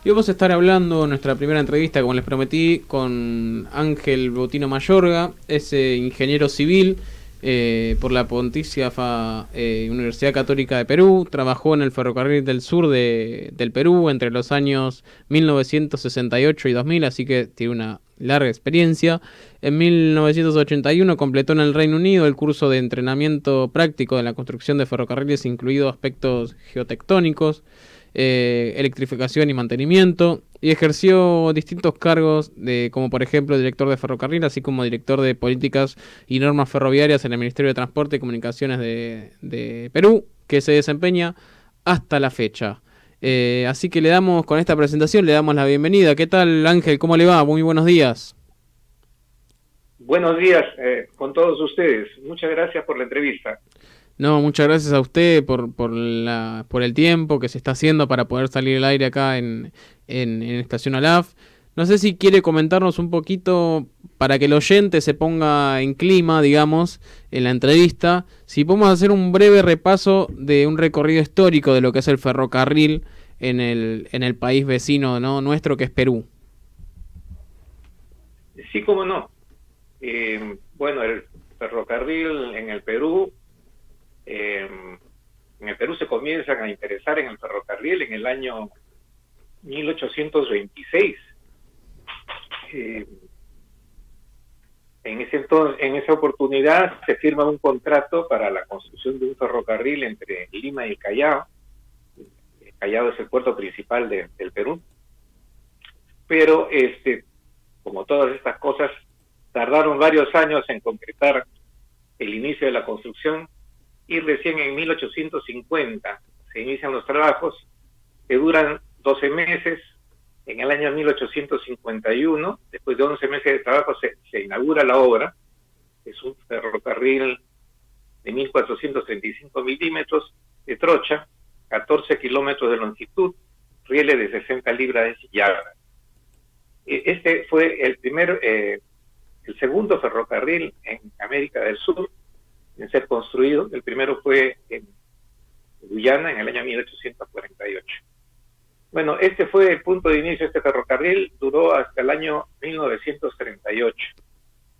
Y vamos a estar hablando en nuestra primera entrevista, como les prometí, con Ángel Botino Mayorga, es ingeniero civil por la Pontificia Universidad Católica de Perú. Trabajó en el Ferrocarril del Sur del Perú entre los años 1968 y 2000, así que tiene una larga experiencia. En 1981 completó en el Reino Unido el curso de entrenamiento práctico de la construcción de ferrocarriles, incluidos aspectos geotectónicos, electrificación y mantenimiento, y ejerció distintos cargos como por ejemplo director de ferrocarril, así como director de políticas y normas ferroviarias en el Ministerio de Transporte y Comunicaciones de Perú, que se desempeña hasta la fecha. Así que con esta presentación le damos la bienvenida. ¿Qué tal, Ángel? ¿Cómo le va? Muy buenos días. Buenos días con todos ustedes. Muchas gracias por la entrevista. No, muchas gracias a usted por el tiempo que se está haciendo para poder salir al aire acá en Estación Alaf. No sé si quiere comentarnos un poquito para que el oyente se ponga en clima, digamos, en la entrevista. Si podemos hacer un breve repaso de un recorrido histórico de lo que es el ferrocarril en el país vecino, ¿no?, nuestro, que es Perú. Sí, cómo no. Bueno, el ferrocarril en el Perú se comienzan a interesar en el ferrocarril en el año 1826. En esa oportunidad se firma un contrato para la construcción de un ferrocarril entre Lima y Callao. Callao es el puerto principal del Perú. Pero como todas estas cosas, tardaron varios años en concretar el inicio de la construcción, y recién en 1850 se inician los trabajos, que duran 12 meses. En el año 1851, después de 11 meses de trabajo, se inaugura la obra. Es un ferrocarril de 1.435 milímetros de trocha, 14 kilómetros de longitud, rieles de 60 libras de yarda. Este fue el segundo ferrocarril en América del Sur en ser construido. El primero fue en Guyana en el año 1848. Bueno, este fue el punto de inicio de este ferrocarril. Duró hasta el año 1938,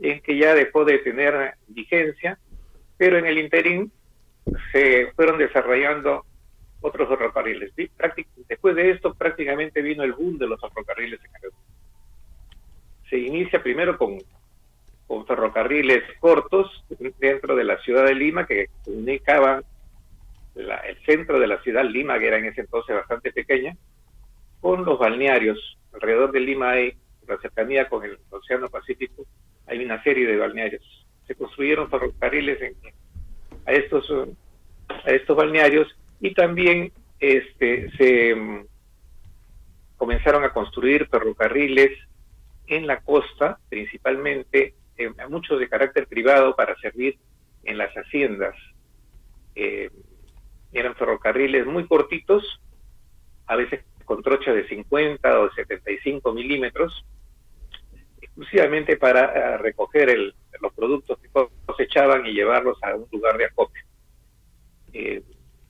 en que ya dejó de tener vigencia, pero en el interín se fueron desarrollando otros ferrocarriles. Después de esto prácticamente vino el boom de los ferrocarriles en Perú. Se inicia primero con ferrocarriles cortos dentro de la ciudad de Lima, que comunicaban el centro de la ciudad, Lima, que era en ese entonces bastante pequeña, con los balnearios. Alrededor de Lima hay, la cercanía con el Océano Pacífico, hay una serie de balnearios. Se construyeron ferrocarriles a estos balnearios, y también se comenzaron a construir ferrocarriles en la costa, principalmente muchos de carácter privado, para servir en las haciendas. Eran ferrocarriles muy cortitos, a veces con trocha de 50 o 75 milímetros, exclusivamente para recoger los productos que cosechaban y llevarlos a un lugar de acopio.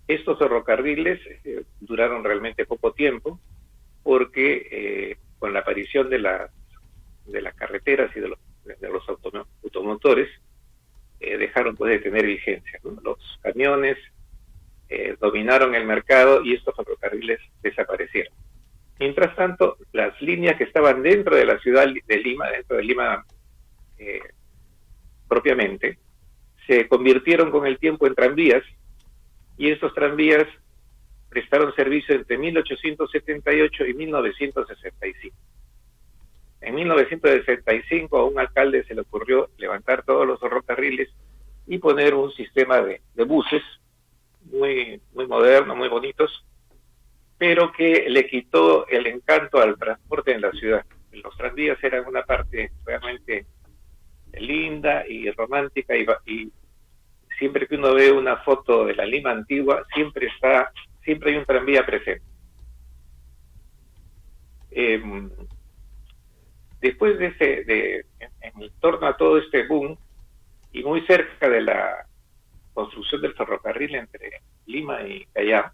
Estos ferrocarriles duraron realmente poco tiempo, porque con la aparición de las carreteras y de los automotores, dejaron pues de tener vigencia, ¿no? Los camiones dominaron el mercado y estos ferrocarriles desaparecieron. Mientras tanto, las líneas que estaban dentro de la ciudad de Lima, dentro de Lima propiamente, se convirtieron con el tiempo en tranvías, y estos tranvías prestaron servicio entre 1878 y 1965. En 1965 a un alcalde se le ocurrió levantar todos los ferrocarriles y poner un sistema de buses muy, muy modernos, muy bonitos, pero que le quitó el encanto al transporte en la ciudad. Los tranvías eran una parte realmente linda y romántica, y siempre que uno ve una foto de la Lima antigua, siempre hay un tranvía presente. Después en torno a todo este boom, y muy cerca de la construcción del ferrocarril entre Lima y Callao,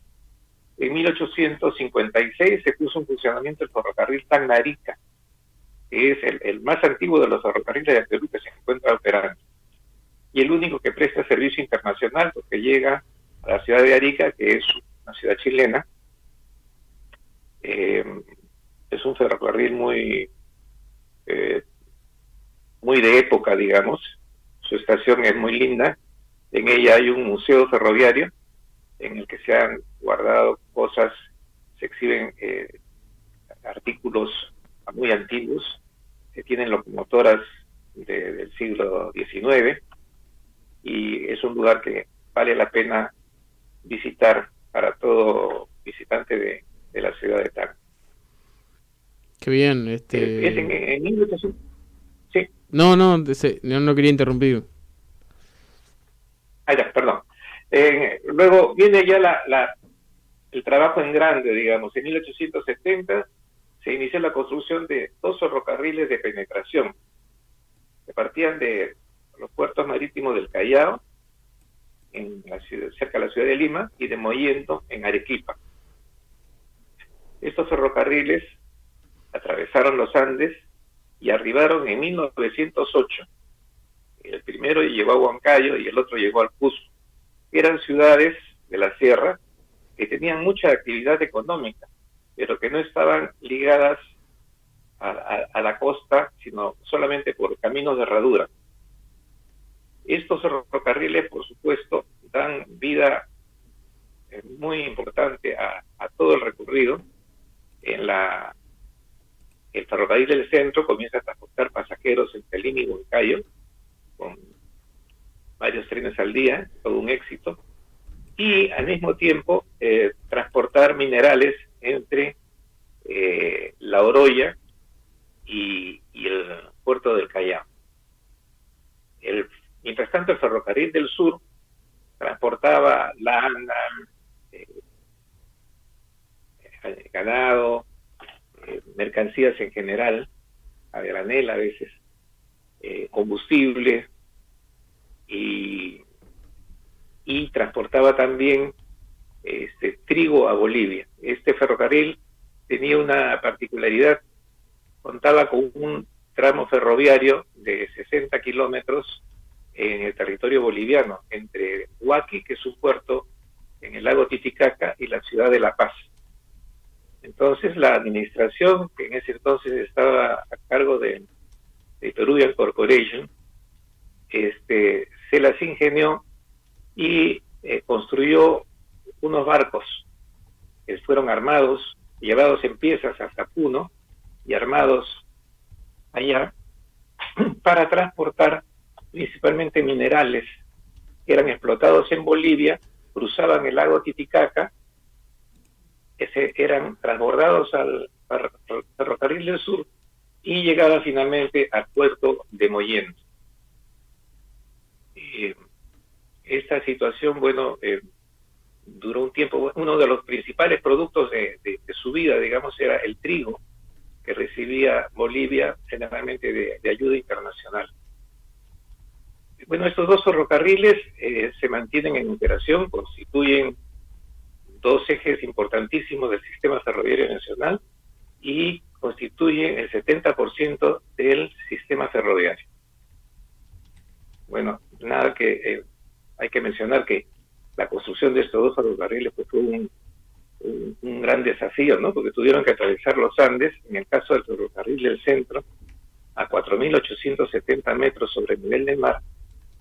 En 1856 se puso en funcionamiento el ferrocarril Tacna-Arica, que es el más antiguo de los ferrocarriles de Perú que se encuentra operando, y el único que presta servicio internacional, porque llega a la ciudad de Arica, que es una ciudad chilena. Es un ferrocarril muy de época, digamos. Su estación es muy linda. En ella hay un museo ferroviario en el que se han guardado cosas, se exhiben artículos muy antiguos que tienen locomotoras del siglo XIX, y es un lugar que vale la pena visitar para todo visitante de la ciudad de Tacna. Qué bien, Es en 1800. Sí. No quería interrumpir. Ah, ya, perdón. Luego viene ya el trabajo en grande, digamos. En 1870 se inició la construcción de 2 ferrocarriles de penetración que partían de los puertos marítimos del Callao, cerca de la ciudad de Lima, y de Mollendo, en Arequipa. Estos ferrocarriles atravesaron los Andes y arribaron en 1908. El primero llegó a Huancayo y el otro llegó al Cusco. Eran ciudades de la sierra que tenían mucha actividad económica, pero que no estaban ligadas a la costa, sino solamente por caminos de herradura. Estos ferrocarriles, por supuesto, dan vida muy importante a todo el recorrido. El ferrocarril del centro comienza a transportar pasajeros entre Lima y Huancayo, con varios trenes al día, todo un éxito, y al mismo tiempo transportar minerales entre La Oroya y el puerto del Callao. Mientras tanto, el ferrocarril del sur transportaba lana, ganado, mercancías en general, a granel a veces, combustible, y transportaba también trigo a Bolivia. Este ferrocarril tenía una particularidad: contaba con un tramo ferroviario de 60 kilómetros en el territorio boliviano, entre Huaqui, que es un puerto en el lago Titicaca, y la ciudad de La Paz. Entonces la administración, que en ese entonces estaba a cargo de Peruvian Corporation, se las ingenió y construyó unos barcos que fueron armados, llevados en piezas hasta Puno y armados allá, para transportar principalmente minerales que eran explotados en Bolivia, cruzaban el lago Titicaca, eran transbordados al ferrocarril del sur y llegaban finalmente al puerto de Mollendo. Esta situación, duró un tiempo. Uno de los principales productos de su vida, digamos, era el trigo que recibía Bolivia, generalmente de ayuda internacional. Bueno, estos 2 ferrocarriles se mantienen en operación, constituyen 2 ejes importantísimos del sistema ferroviario nacional y constituyen el 70% del sistema ferroviario. Bueno, nada que hay que mencionar que la construcción de estos 2 ferrocarriles fue un gran desafío, ¿no? Porque tuvieron que atravesar los Andes, en el caso del ferrocarril del centro, a 4.870 metros sobre el nivel del mar,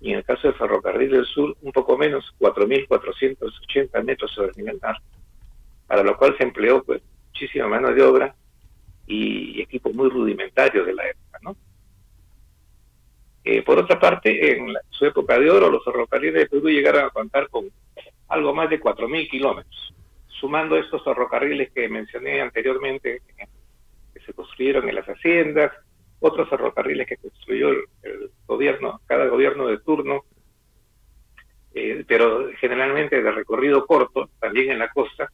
y en el caso del ferrocarril del sur, un poco menos, 4.480 metros sobre el nivel del mar, para lo cual se empleó muchísima mano de obra y equipos muy rudimentarios de la época, ¿no? Por otra parte, en su época de oro, los ferrocarriles de Perú llegaron a contar con algo más de 4.000 kilómetros. Sumando estos ferrocarriles que mencioné anteriormente, que se construyeron en las haciendas, otros ferrocarriles que construyó el gobierno, cada gobierno de turno, pero generalmente de recorrido corto, también en la costa,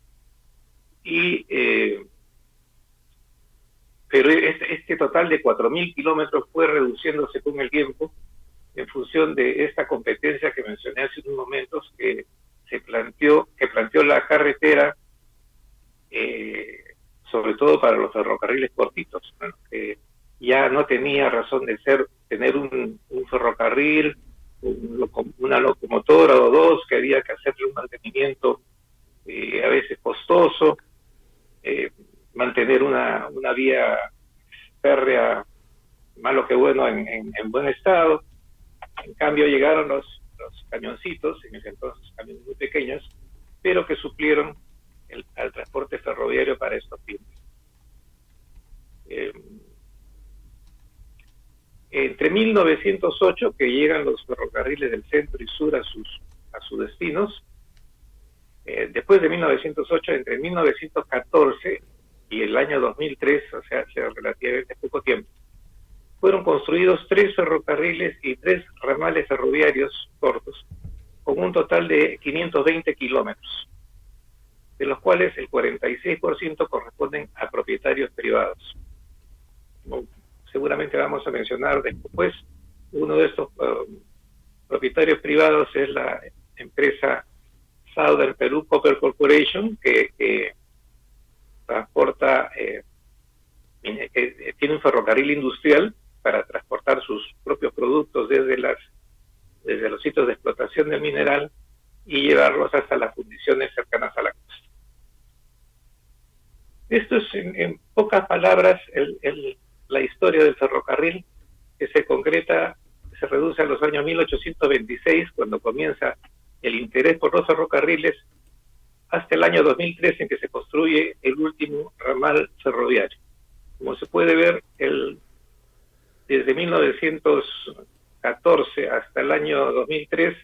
pero este total de 4.000 kilómetros fue reduciéndose con el tiempo en función de esta competencia que mencioné hace unos momentos, que planteó la carretera sobre todo para los ferrocarriles cortitos, ¿no? Ya no tenía razón de ser tener un ferrocarril, una locomotora o dos, que había que hacerle un mantenimiento a veces costoso, mantener una vía férrea malo que bueno en buen estado. En cambio llegaron los camioncitos, en ese entonces camiones muy pequeños, pero que suplieron al transporte ferroviario para estos fines. Entre 1908, que llegan los ferrocarriles del centro y sur a sus destinos, después de 1908, entre 1914 y el año 2003, o sea, hace relativamente poco tiempo, fueron construidos 3 ferrocarriles y 3 ramales ferroviarios cortos, con un total de 520 kilómetros, de los cuales el 46% corresponden a propietarios privados. Seguramente vamos a mencionar después, uno de estos propietarios privados es la empresa Southern Peru Copper Corporation, que transporta, que tiene un ferrocarril industrial para transportar sus propios productos desde los sitios de explotación del mineral y llevarlos hasta las fundiciones cercanas a la costa. Esto es, en pocas palabras, la historia del ferrocarril, que se reduce a los años 1826, cuando comienza el interés por los ferrocarriles, hasta el año 2003, en que se construye el último ramal ferroviario. Como se puede ver, desde 1914 hasta el año 2003,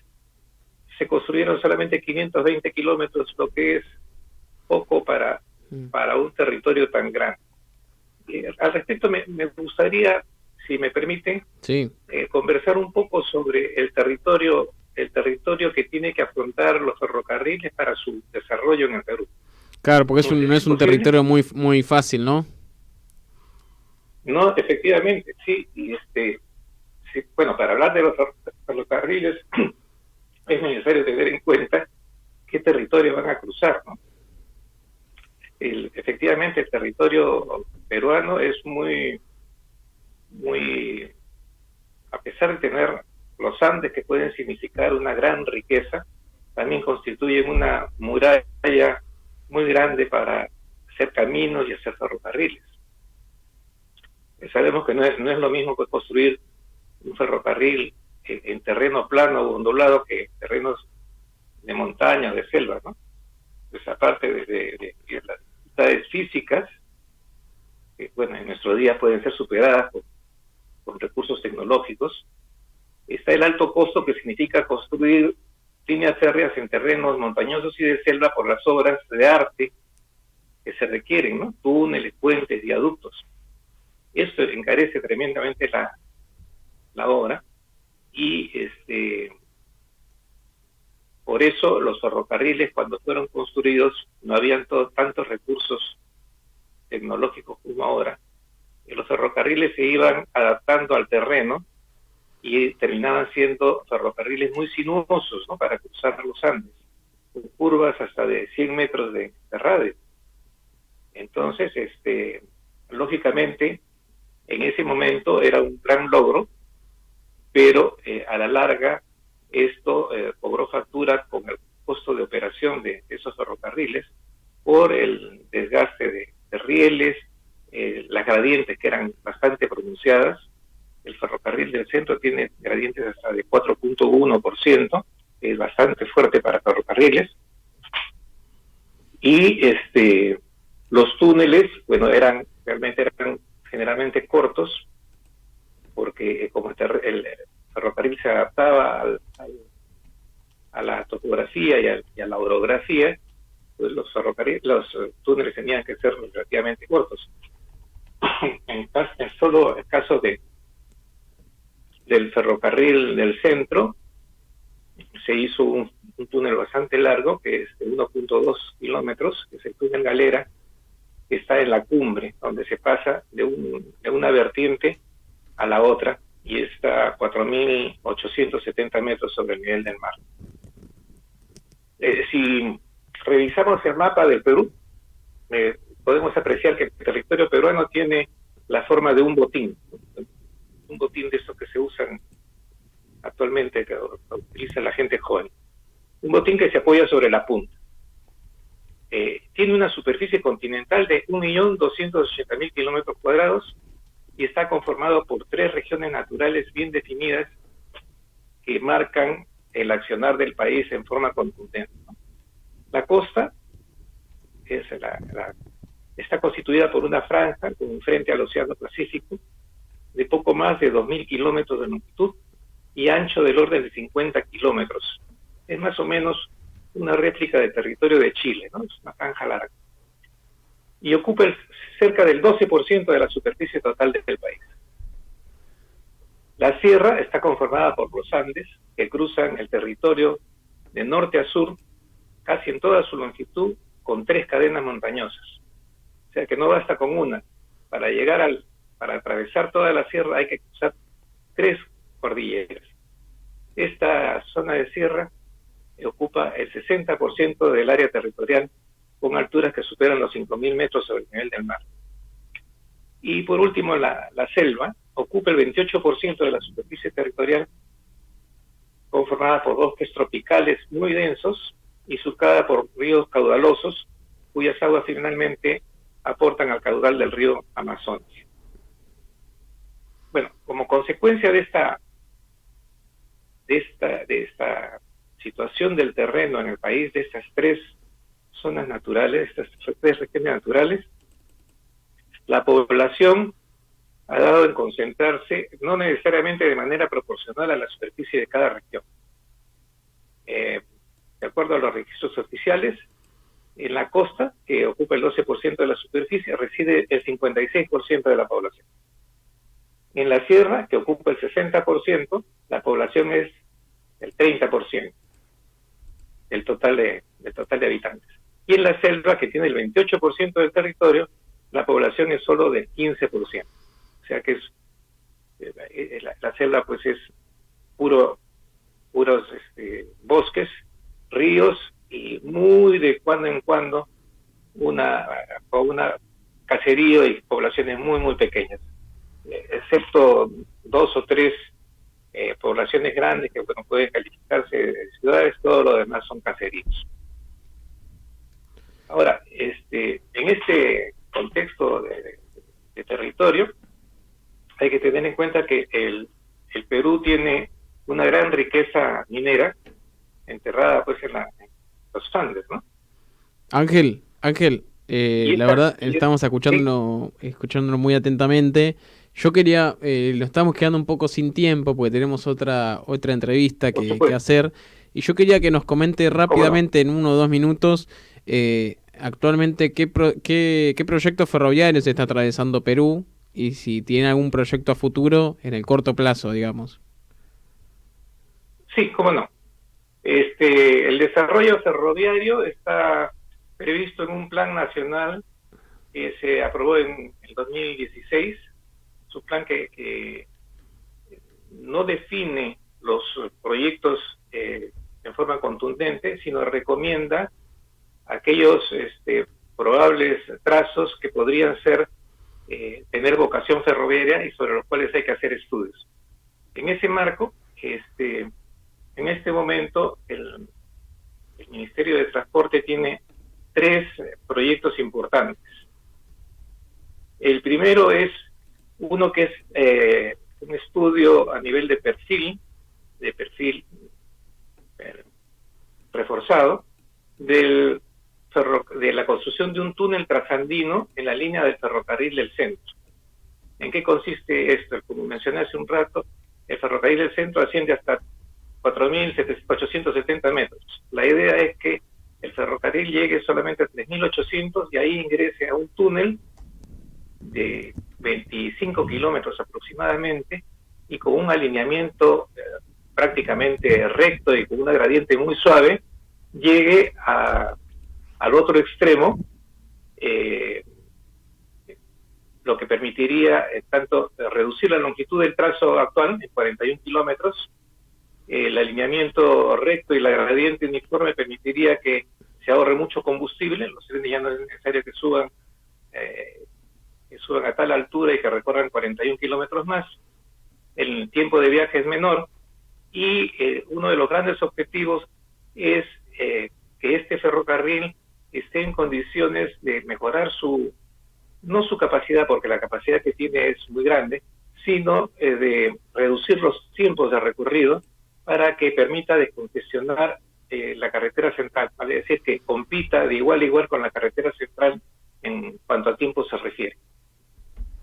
se construyeron solamente 520 kilómetros, lo que es poco para un territorio tan grande. Al respecto, me gustaría, si me permiten, sí, conversar un poco sobre el territorio que tiene que afrontar los ferrocarriles para su desarrollo en el Perú. Claro, porque no es un territorio muy, muy fácil, ¿no? No, efectivamente, sí. Y sí, bueno, para hablar de los ferrocarriles es necesario tener en cuenta qué territorio van a cruzar, ¿no? Efectivamente, el territorio peruano es muy, a pesar de tener los Andes, que pueden significar una gran riqueza, también constituyen una muralla muy grande para hacer caminos y hacer ferrocarriles. Sabemos que no es lo mismo que construir un ferrocarril en terreno plano o ondulado que terrenos de montaña o de selva, ¿no? Pues aparte de las dificultades físicas, que bueno, en nuestros días pueden ser superadas con recursos tecnológicos, está el alto costo que significa construir líneas férreas en terrenos montañosos y de selva por las obras de arte que se requieren, ¿no? Túneles, puentes, viaductos. Esto encarece tremendamente la obra y por eso los ferrocarriles, cuando fueron construidos, no habían tantos recursos tecnológicos como ahora. Y los ferrocarriles se iban adaptando al terreno y terminaban siendo ferrocarriles muy sinuosos, ¿no? Para cruzar los Andes, con curvas hasta de 100 metros de radio. Entonces, lógicamente, en ese momento era un gran logro, pero a la larga esto cobró factura con el costo de operación de esos ferrocarriles por el desgaste de rieles, las gradientes que eran bastante pronunciadas. El ferrocarril del centro tiene gradientes hasta de 4.1%, que es bastante fuerte para ferrocarriles. Y los túneles, bueno, realmente eran generalmente cortos, porque como el ferrocarril se adaptaba a la topografía y a la orografía, pues los túneles tenían que ser relativamente cortos. En solo el caso del ferrocarril del centro, se hizo un túnel bastante largo, que es de 1.2 kilómetros, que es el túnel Galera, que está en la cumbre, donde se pasa de una vertiente a la otra, y está a 4.870 metros sobre el nivel del mar. Si revisamos el mapa del Perú, podemos apreciar que el territorio peruano tiene la forma de un botín de esos que se usan actualmente, que utiliza la gente joven. Un botín que se apoya sobre la punta. Tiene una superficie continental de 1.280.000 kilómetros cuadrados y está conformado por 3 regiones naturales bien definidas que marcan el accionar del país en forma contundente, ¿no? La costa está constituida por una franja con frente al Océano Pacífico de poco más de 2.000 kilómetros de longitud y ancho del orden de 50 kilómetros. Es más o menos una réplica del territorio de Chile, ¿no? Es una franja larga. Y ocupa cerca del 12% de la superficie total del país. La sierra está conformada por los Andes, que cruzan el territorio de norte a sur, casi en toda su longitud, con 3 cadenas montañosas. O sea que no basta con una. Para atravesar toda la sierra hay que cruzar 3 cordilleras. Esta zona de sierra ocupa el 60% del área territorial, con alturas que superan los 5.000 metros sobre el nivel del mar. Y por último, la selva ocupa el 28% de la superficie territorial, conformada por bosques tropicales muy densos y surcada por ríos caudalosos, cuyas aguas finalmente aportan al caudal del río Amazonas. Bueno, como consecuencia de esta situación del terreno en el país, de estas 3 zonas naturales, estas 3 regiones naturales, la población ha dado en concentrarse, no necesariamente de manera proporcional a la superficie de cada región. De acuerdo a los registros oficiales, en la costa, que ocupa el 12% de la superficie, reside el 56% de la población. En la sierra, que ocupa el 60%, la población es el 30% del total de habitantes. Y en la selva, que tiene el 28% del territorio, la población es solo del 15%. O sea que la selva pues es puros bosques, ríos y muy de cuando en cuando una caserío y poblaciones muy muy pequeñas, excepto 2 o 3 poblaciones grandes que pueden calificarse de ciudades, todo lo demás son caseríos. Ahora, en este contexto de territorio, hay que tener en cuenta que el Perú tiene una gran riqueza minera enterrada pues en los Andes, ¿no? Ángel, la verdad estamos escuchándolo muy atentamente. Yo quería, lo estamos quedando un poco sin tiempo porque tenemos otra entrevista que hacer, y yo quería que nos comente rápidamente en 1 o 2 minutos actualmente qué proyectos ferroviarios está atravesando Perú y si tiene algún proyecto a futuro en el corto plazo, digamos. Sí, cómo no. El desarrollo ferroviario está previsto en un plan nacional que se aprobó en el 2016. Es un plan que no define los proyectos en forma contundente, sino recomienda aquellos probables trazos que podrían tener vocación ferroviaria y sobre los cuales hay que hacer estudios. En ese marco, en este momento, el Ministerio de Transporte tiene 3 proyectos importantes. El primero es uno que es un estudio a nivel de perfil reforzado de la construcción de un túnel trasandino en la línea del ferrocarril del centro. ¿En qué consiste esto? Como mencioné hace un rato, el ferrocarril del centro asciende hasta 4.870 metros. La idea es que el ferrocarril llegue solamente a 3.800 y ahí ingrese a un túnel de 25 kilómetros aproximadamente y con un alineamiento prácticamente recto y con una gradiente muy suave, llegue al otro extremo, lo que permitiría tanto reducir la longitud del trazo actual en 41 kilómetros. El alineamiento recto y la gradiente uniforme permitiría que se ahorre mucho combustible, los trenes ya no es necesario que suban a tal altura y que recorran 41 kilómetros más, el tiempo de viaje es menor, y uno de los grandes objetivos es que este ferrocarril esté en condiciones de mejorar no su capacidad, porque la capacidad que tiene es muy grande, sino de reducir los tiempos de recorrido para que permita descongestionar la carretera central, ¿vale? Es decir, que compita de igual a igual con la carretera central en cuanto a tiempo se refiere.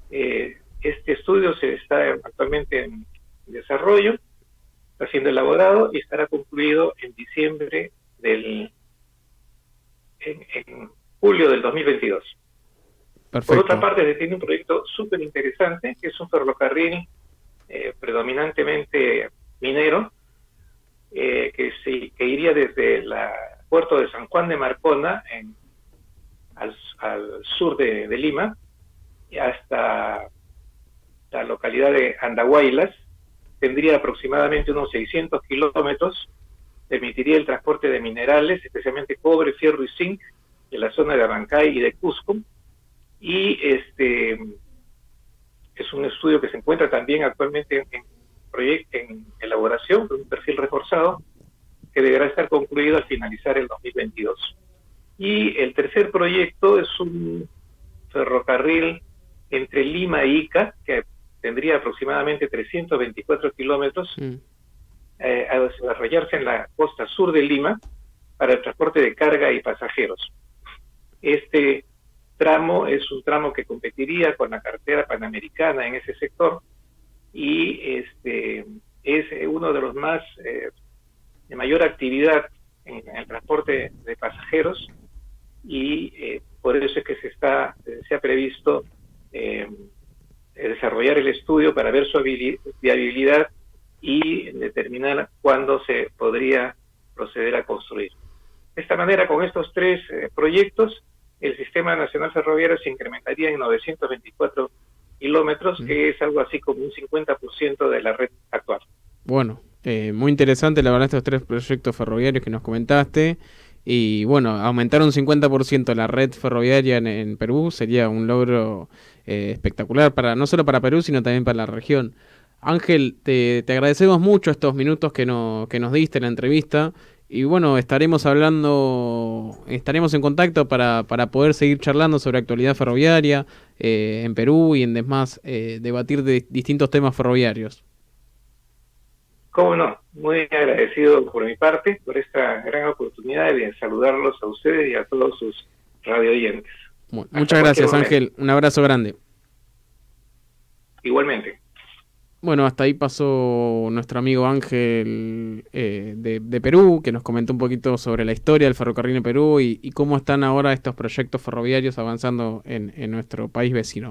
Este estudio se está actualmente en desarrollo, está siendo elaborado y estará concluido en diciembre en julio del 2022. Perfecto. Por otra parte, se tiene un proyecto súper interesante, que es un ferrocarril predominantemente minero, que iría desde el puerto de San Juan de Marcona, al sur de Lima, hasta la localidad de Andahuaylas. Tendría aproximadamente unos 600 kilómetros, permitiría el transporte de minerales, especialmente cobre, fierro y zinc, de la zona de Abancay y de Cusco, y es un estudio que se encuentra también actualmente en elaboración, con un perfil reforzado, que deberá estar concluido al finalizar el 2022. Y el tercer proyecto es un ferrocarril entre Lima e Ica, que tendría aproximadamente 324 kilómetros, a desarrollarse en la costa sur de Lima para el transporte de carga y pasajeros. Este tramo es un tramo que competiría con la carretera panamericana en ese sector, y es uno de los más de mayor actividad en el transporte de pasajeros, y por eso es que se ha previsto desarrollar el estudio para ver su viabilidad y determinar cuándo se podría proceder a construir. De esta manera, con estos tres proyectos, el Sistema Nacional Ferroviario se incrementaría en 924 kilómetros, que es algo así como un 50% de la red actual. Bueno, muy interesante la verdad estos tres proyectos ferroviarios que nos comentaste. Y bueno, aumentar un 50% la red ferroviaria en Perú sería un logro espectacular, no solo para Perú, sino también para la región. Ángel, te agradecemos mucho estos minutos que nos diste en la entrevista. Y bueno, estaremos en contacto para poder seguir charlando sobre actualidad ferroviaria en Perú y en demás, debatir de distintos temas ferroviarios. Cómo no, muy agradecido por mi parte por esta gran oportunidad de saludarlos a ustedes y a todos sus radioyentes. Bueno, muchas gracias, Ángel. Un abrazo grande. Igualmente. Bueno, hasta ahí pasó nuestro amigo Ángel de Perú, que nos comentó un poquito sobre la historia del ferrocarril en Perú y cómo están ahora estos proyectos ferroviarios avanzando en nuestro país vecino.